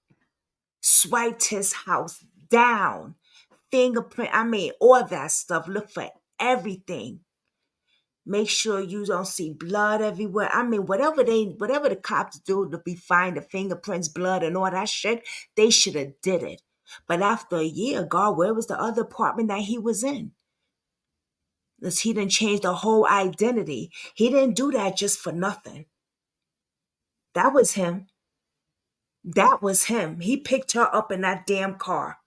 Swiped his house down. Fingerprint, I mean, all that stuff. Look for everything. Make sure you don't see blood everywhere. I mean, whatever the cops do to be find the fingerprints, blood, and all that shit, they should have did it. But after a year, God, where was the other apartment that he was in? Because he didn't change the whole identity. He didn't do that just for nothing. That was him. That was him. He picked her up in that damn car.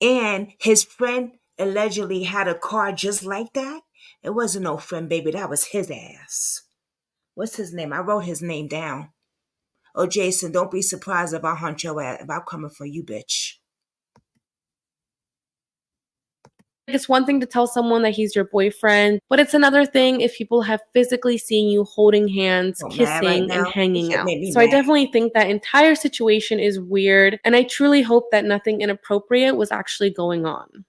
And his friend allegedly had a car just like that. It wasn't no friend, baby. That was his ass. What's his name? I wrote his name down. Oh, Jason, don't be surprised if I hunt your ass, if I'm coming for you, bitch. it's one thing to tell someone that he's your boyfriend, but it's another thing if people have physically seen you holding hands, I'm mad right kissing, and now. hanging This shit out. made me So I mad. definitely think that entire situation is weird, and I truly hope that nothing inappropriate was actually going on.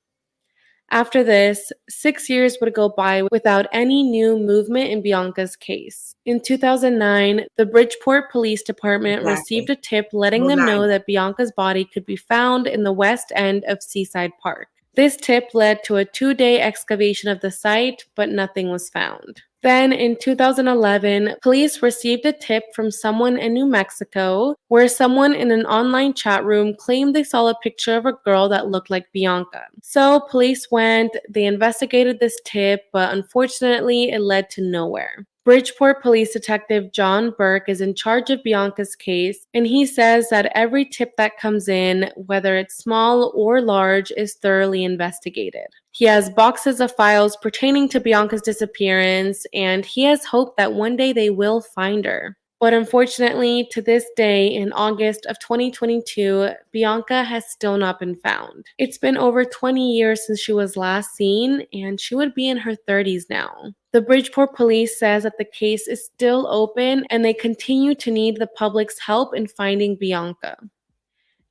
After this, 6 years would go by without any new movement in Bianca's case. In 2009, the Bridgeport Police Department received a tip letting them know that Bianca's body could be found in the west end of Seaside Park. This tip led to a 2-day excavation of the site, but nothing was found. Then in 2011, police received a tip from someone in New Mexico where someone in an online chat room claimed they saw a picture of a girl that looked like Bianca. So police went, they investigated this tip, but unfortunately it led to nowhere. Bridgeport Police Detective John Burke is in charge of Bianca's case, and he says that every tip that comes in, whether it's small or large, is thoroughly investigated. He has boxes of files pertaining to Bianca's disappearance, and he has hope that one day they will find her. But unfortunately, to this day, in August of 2022, Bianca has still not been found. It's been over 20 years since she was last seen, and she would be in her 30s now. The Bridgeport police says that the case is still open and they continue to need the public's help in finding Bianca.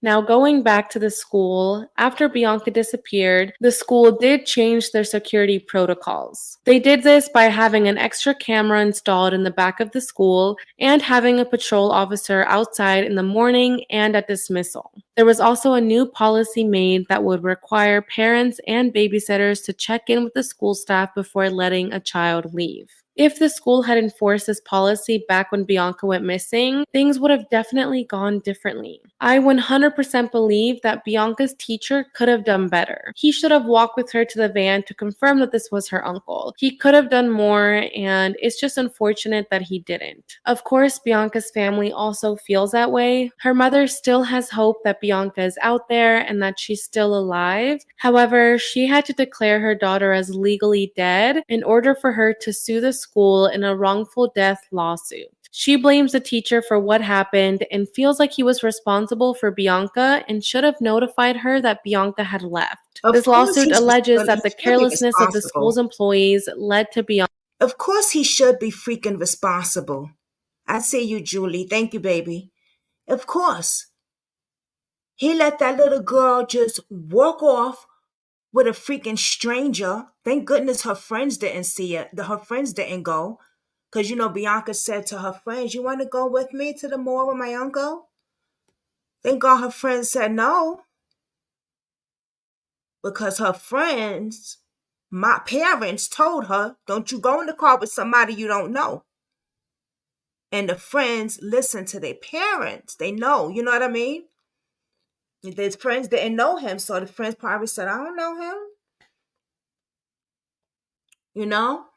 Now, going back to the school, after Bianca disappeared, the school did change their security protocols. They did this by having an extra camera installed in the back of the school and having a patrol officer outside in the morning and at dismissal. There was also a new policy made that would require parents and babysitters to check in with the school staff before letting a child leave. If the school had enforced this policy back when Bianca went missing, things would have definitely gone differently. I 100% believe that Bianca's teacher could have done better. He should have walked with her to the van to confirm that this was her uncle. He could have done more, and it's just unfortunate that he didn't. Of course, Bianca's family also feels that way. Her mother still has hope that Bianca is out there and that she's still alive. However, she had to declare her daughter as legally dead in order for her to sue the school in a wrongful death lawsuit. She blames the teacher for what happened and feels like he was responsible for Bianca and should have notified her that Bianca had left. This lawsuit alleges that the carelessness of the school's employees led to Bianca. Of course he should be freaking responsible. I see you, Julie. Thank you, baby. Of course. He let that little girl just walk off with a freaking stranger. Thank goodness her friends didn't see it. Her friends didn't go. Because, Bianca said to her friends, "You want to go with me to the mall with my uncle?" Thank God her friends said no. Because her friends, my parents told her, "Don't you go in the car with somebody you don't know." And the friends listen to their parents. They know, you know what I mean? His friends didn't know him, so the friends probably said, "I don't know him." You know?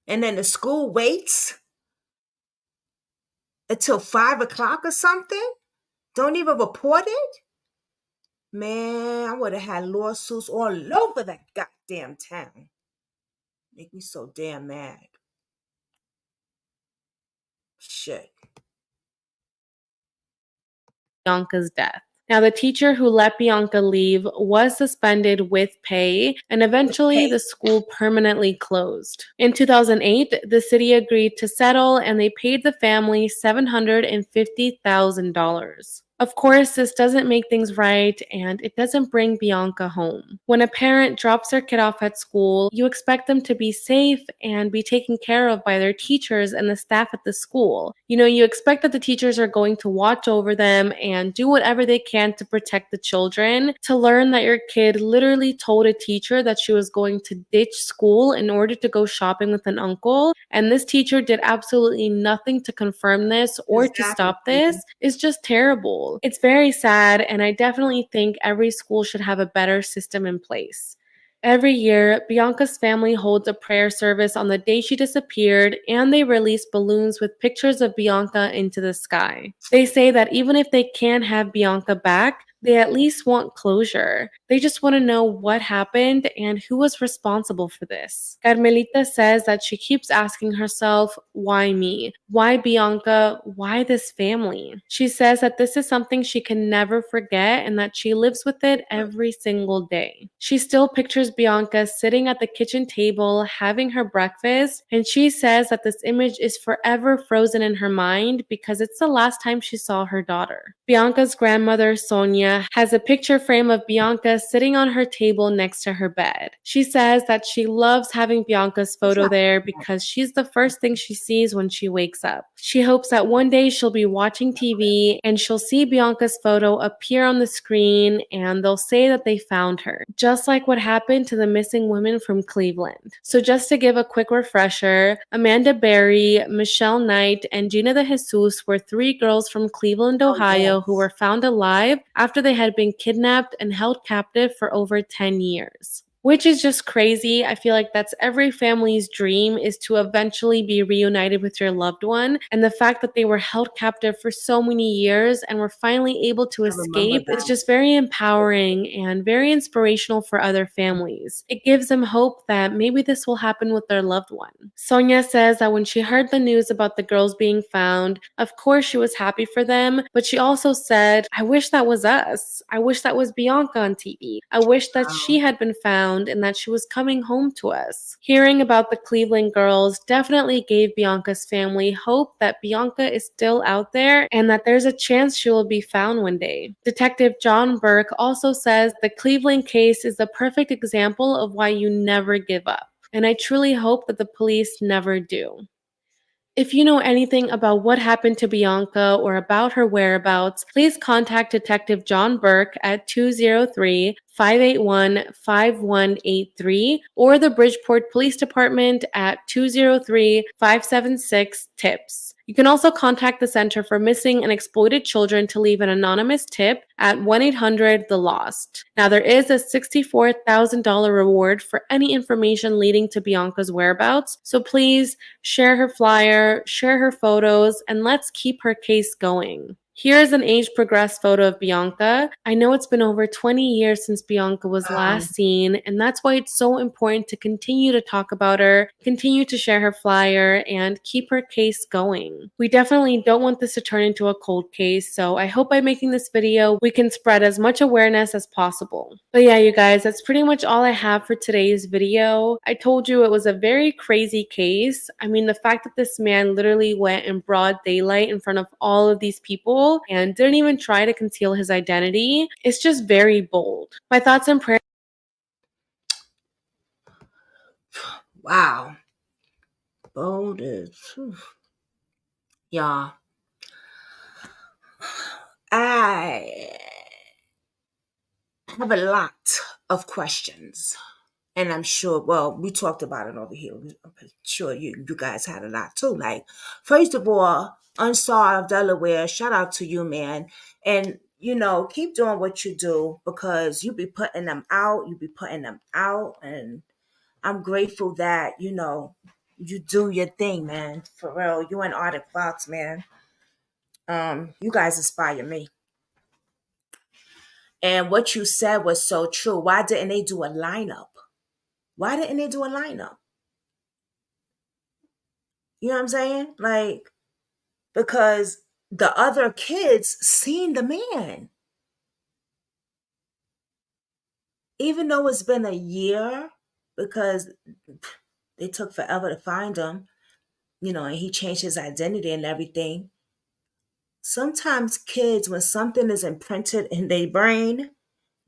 And then the school waits until 5 o'clock or something. Don't even report it. Man, I would have had lawsuits all over that goddamn town. Make me so damn mad. Shit. Bianca's death. Now, the teacher who let Bianca leave was suspended with pay, and eventually the school permanently closed. In 2008, the city agreed to settle, and they paid the family $750,000. Of course, this doesn't make things right, and it doesn't bring Bianca home. When a parent drops their kid off at school, you expect them to be safe and be taken care of by their teachers and the staff at the school. You expect that the teachers are going to watch over them and do whatever they can to protect the children. To learn that your kid literally told a teacher that she was going to ditch school in order to go shopping with an uncle, and this teacher did absolutely nothing to confirm this or to stop this, is just terrible. It's very sad, and I definitely think every school should have a better system in place. Every year, Bianca's family holds a prayer service on the day she disappeared, and they release balloons with pictures of Bianca into the sky. They say that even if they can't have Bianca back, they at least want closure. They just want to know what happened and who was responsible for this. Carmelita says that she keeps asking herself, why me? Why Bianca? Why this family? She says that this is something she can never forget and that she lives with it every single day. She still pictures Bianca sitting at the kitchen table having her breakfast, and she says that this image is forever frozen in her mind because it's the last time she saw her daughter. Bianca's grandmother, Sonia, Sonia has a picture frame of Bianca sitting on her table next to her bed. She says that she loves having Bianca's photo there because she's the first thing she sees when she wakes up. She hopes that one day she'll be watching TV and she'll see Bianca's photo appear on the screen and they'll say that they found her, just like what happened to the missing women from Cleveland. So just to give a quick refresher, Amanda Berry, Michelle Knight, and Gina de Jesus were 3 girls from Cleveland, Ohio, who were found alive after they had been kidnapped and held captive for over 10 years. Which is just crazy. I feel like that's every family's dream, is to eventually be reunited with your loved one. And the fact that they were held captive for so many years and were finally able to escape, it's just very empowering and very inspirational for other families. It gives them hope that maybe this will happen with their loved one. Sonia says that when she heard the news about the girls being found, of course she was happy for them, but she also said, I wish that was us. I wish that was Bianca on TV. I wish that she had been found and that she was coming home to us. Hearing about the Cleveland girls definitely gave Bianca's family hope that Bianca is still out there and that there's a chance she will be found one day. Detective John Burke also says the Cleveland case is the perfect example of why you never give up. And I truly hope that the police never do. If you know anything about what happened to Bianca or about her whereabouts, please contact Detective John Burke at 203-581-5183 or the Bridgeport Police Department at 203-576-TIPS. You can also contact the Center for Missing and Exploited Children to leave an anonymous tip at 1-800-THE-LOST. Now, there is a $64,000 reward for any information leading to Bianca's whereabouts, so please share her flyer, share her photos, and let's keep her case going. Here is an age-progressed photo of Bianca. I know it's been over 20 years since Bianca was last seen, and that's why it's so important to continue to talk about her, continue to share her flyer, and keep her case going. We definitely don't want this to turn into a cold case, so I hope by making this video, we can spread as much awareness as possible. But yeah, you guys, that's pretty much all I have for today's video. I told you it was a very crazy case. I mean, the fact that this man literally went in broad daylight in front of all of these people and didn't even try to conceal his identity, it's just very bold. My thoughts and prayers. Wow. Bold is. Yeah. I have a lot of questions. And I'm sure, well, we talked about it over here. I'm sure you guys had a lot too. Like, first of all, Unsolved Delaware, shout out to you, man. And, keep doing what you do because you be putting them out. And I'm grateful that, you do your thing, man. For real. You and Arctic Fox, man. You guys inspire me. And what you said was so true. Why didn't they do a lineup? Why didn't they do a lineup? You know what I'm saying? Like, because the other kids seen the man. Even though it's been a year, because they took forever to find him, and he changed his identity and everything. Sometimes kids, when something is imprinted in their brain,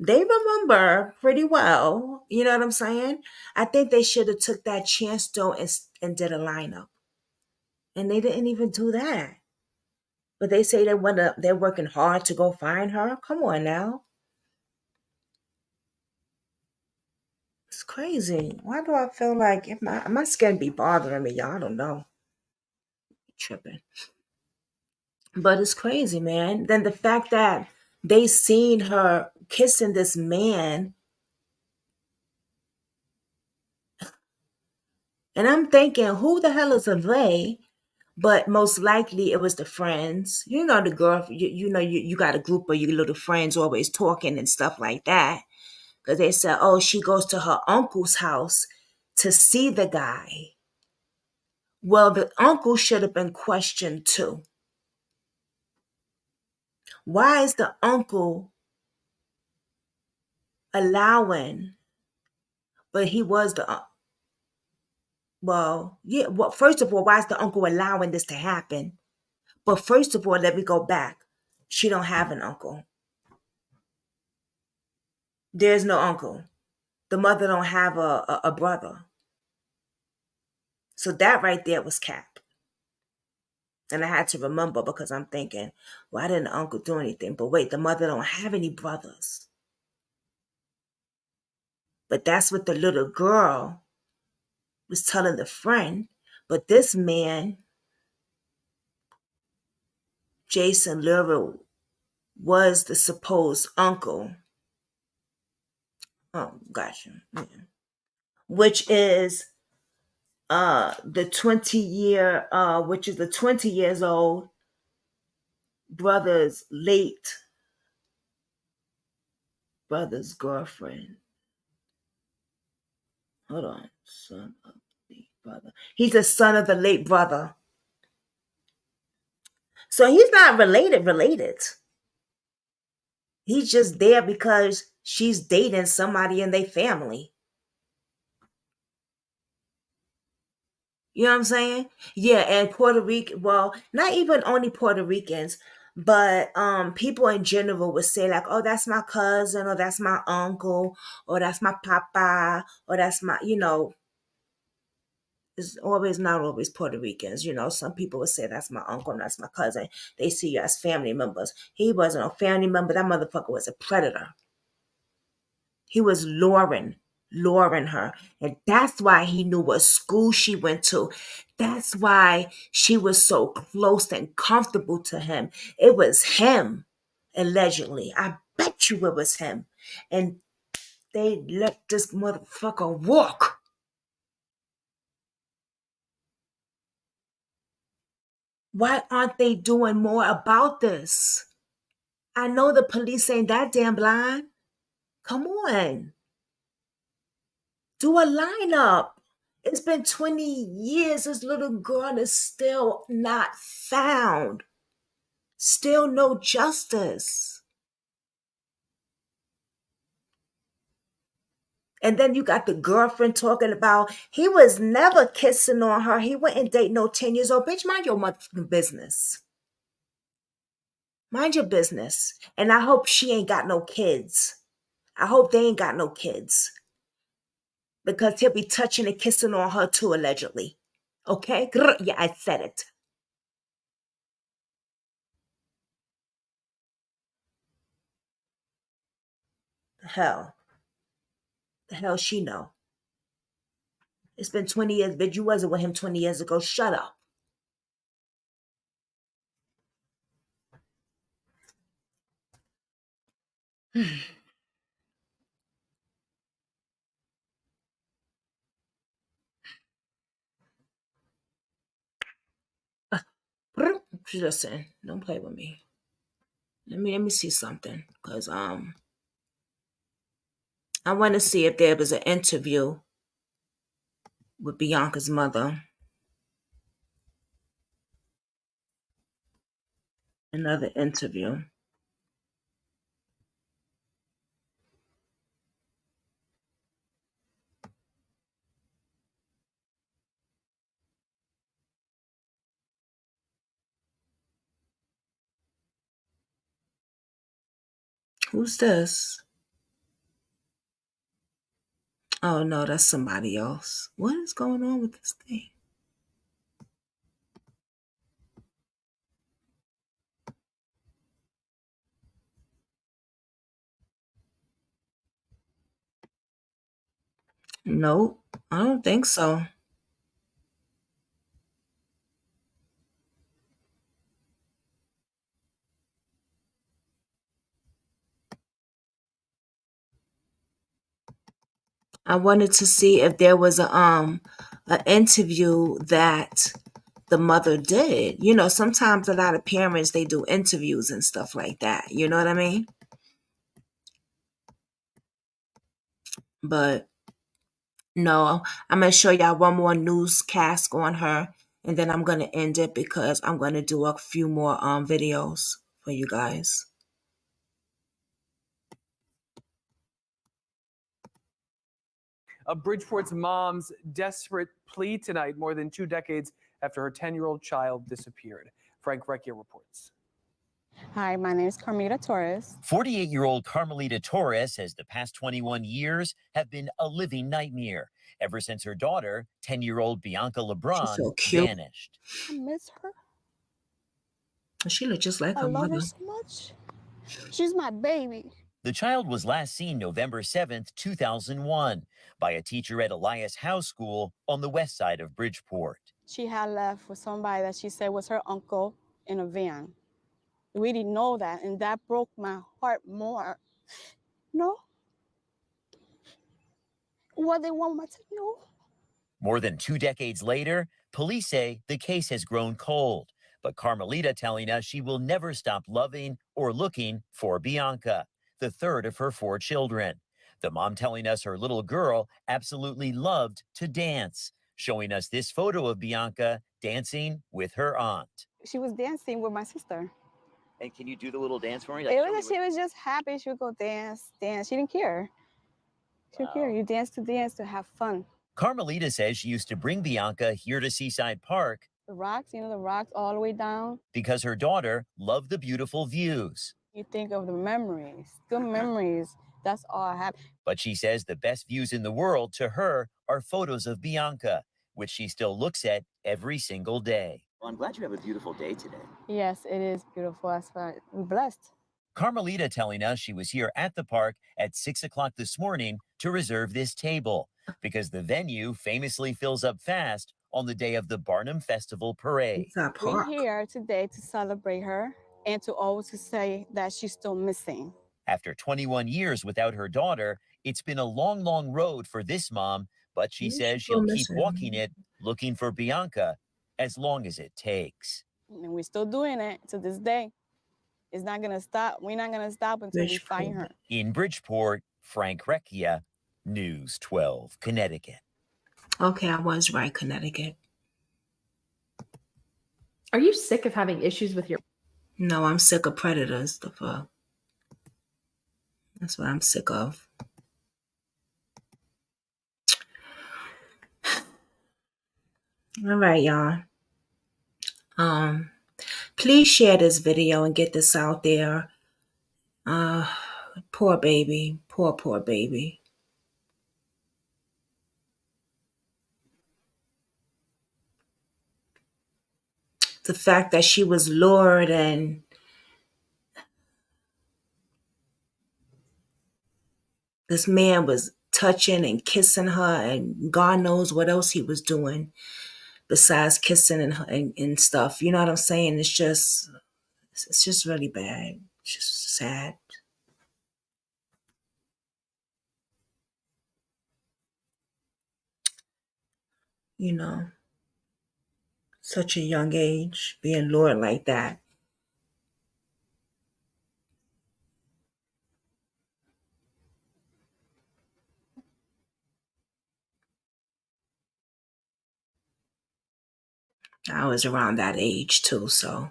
they remember pretty well. You know what I'm saying? I think they should have took that chance though and did a lineup. And they didn't even do that. But they say they're working hard to go find her. Come on now. It's crazy. Why do I feel like my skin be bothering me? Y'all don't know. Tripping. But it's crazy, man. Then the fact that they seen her kissing this man. And I'm thinking, who the hell is they? But most likely it was the friends. The girl, you got a group of your little friends always talking and stuff like that. Because they said, oh, she goes to her uncle's house to see the guy. Well, the uncle should have been questioned too. Why is the uncle allowing? But he was the well, yeah. Well, first of all, why is the uncle allowing this to happen? But first of all, let me go back. She don't have an uncle. There's no uncle. The mother don't have a brother. So that right there was cap. And I had to remember because I'm thinking, why didn't the uncle do anything? But wait, the mother don't have any brothers. But that's what the little girl was telling the friend. But this man, Jason Lura, was the supposed uncle. Oh, gotcha. Yeah. Which is the 20-year, which is the 20 years old late brother's girlfriend. Hold on. Son of the brother. He's a son of the late brother. So he's not related. He's just there because she's dating somebody in their family. You know what I'm saying? Yeah, and Puerto Rican, well, not even only Puerto Ricans, but people in general would say like, oh, that's my cousin, or that's my uncle, or that's my papa, or that's my, it's always not always Puerto Ricans. Some people would say that's my uncle and that's my cousin. They see you as family members. He wasn't a family member. That motherfucker was a predator. He was luring her. And that's why he knew what school she went to. That's why she was so close and comfortable to him. It was him, allegedly. I bet you it was him. And they let this motherfucker walk. Why aren't they doing more about this? I know the police ain't that damn blind. Come on. Do a lineup. It's been 20 years. This little girl is still not found. Still no justice. And then you got the girlfriend talking about he was never kissing on her. He wouldn't date no 10 years old. Bitch, mind your motherfucking business. Mind your business. And I hope she ain't got no kids. I hope they ain't got no kids. Because he'll be touching and kissing on her too, allegedly. Okay? Yeah, I said it. The hell she know? It's been 20 years, bitch. You wasn't with him 20 years ago. Shut up. Listen, don't play with me. Let me see something. Cause I want to see if there was an interview with Bianca's mother. Another interview. Who's this? Oh no, that's somebody else. What is going on with this thing? Nope, I don't think so. I wanted to see if there was an interview that the mother did. Sometimes a lot of parents, they do interviews and stuff like that. You know what I mean? But no, I'm going to show y'all one more newscast on her, and then I'm going to end it because I'm going to do a few more videos for you guys. Bridgeport's mom's desperate plea tonight, more than 2 decades after her 10-year-old child disappeared. Frank Recchia reports. Hi, my name is Carmita Torres. 48-year-old Carmelita Torres says the past 21 years have been a living nightmare ever since her daughter, 10-year-old Bianca She's Lebron, so cute. vanished. I miss her. She looks just like I her love mother. her so much. She's my baby. The child was last seen November 7th, 2001, by a teacher at Elias House School on the west side of Bridgeport. She had left with somebody that she said was her uncle in a van. We didn't know that, and that broke my heart more. No? What they want me to know? More than 2 decades later, police say the case has grown cold, but Carmelita telling us she will never stop loving or looking for Bianca, the third of her 4 children. The mom telling us her little girl absolutely loved to dance, showing us this photo of Bianca dancing with her aunt. She was dancing with my sister. And can you do the little dance for me? She was just happy. She would go dance. She didn't care. She didn't care. You dance to have fun. Carmelita says she used to bring Bianca here to Seaside Park. The rocks, the rocks all the way down. Because her daughter loved the beautiful views. You think of the memories, good memories. That's all I have. But she says the best views in the world to her are photos of Bianca, which she still looks at every single day. Well, I'm glad you have a beautiful day today. Yes, it is beautiful. That's why we're blessed. Carmelita telling us she was here at the park at 6 o'clock this morning to reserve this table because the venue famously fills up fast on the day of the Barnum Festival Parade. We're here today to celebrate her and to always say that she's still missing. After 21 years without her daughter, it's been a long, long road for this mom, but she says she'll keep walking it, looking for Bianca, as long as it takes. And we're still doing it to this day. It's not going to stop. We're not going to stop until we find her. In Bridgeport, Frank Recchia, News 12, Connecticut. Okay, I was right, Connecticut. Are you sick of having issues with your... No, I'm sick of predators. The fuck? That's what I'm sick of. All right, y'all. Please share this video and get this out there. Poor baby. Poor baby. The fact that she was lured and this man was touching and kissing her and God knows what else he was doing besides kissing and stuff. You know what I'm saying? It's just really bad. It's just sad. You know, such a young age, being lured like that. I was around that age too, so.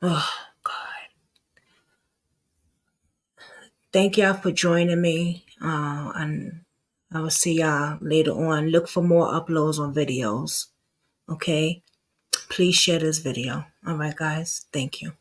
Oh, God. Thank y'all for joining me. And I will see y'all later on. Look for more uploads on videos. Okay? Please share this video. All right, guys. Thank you.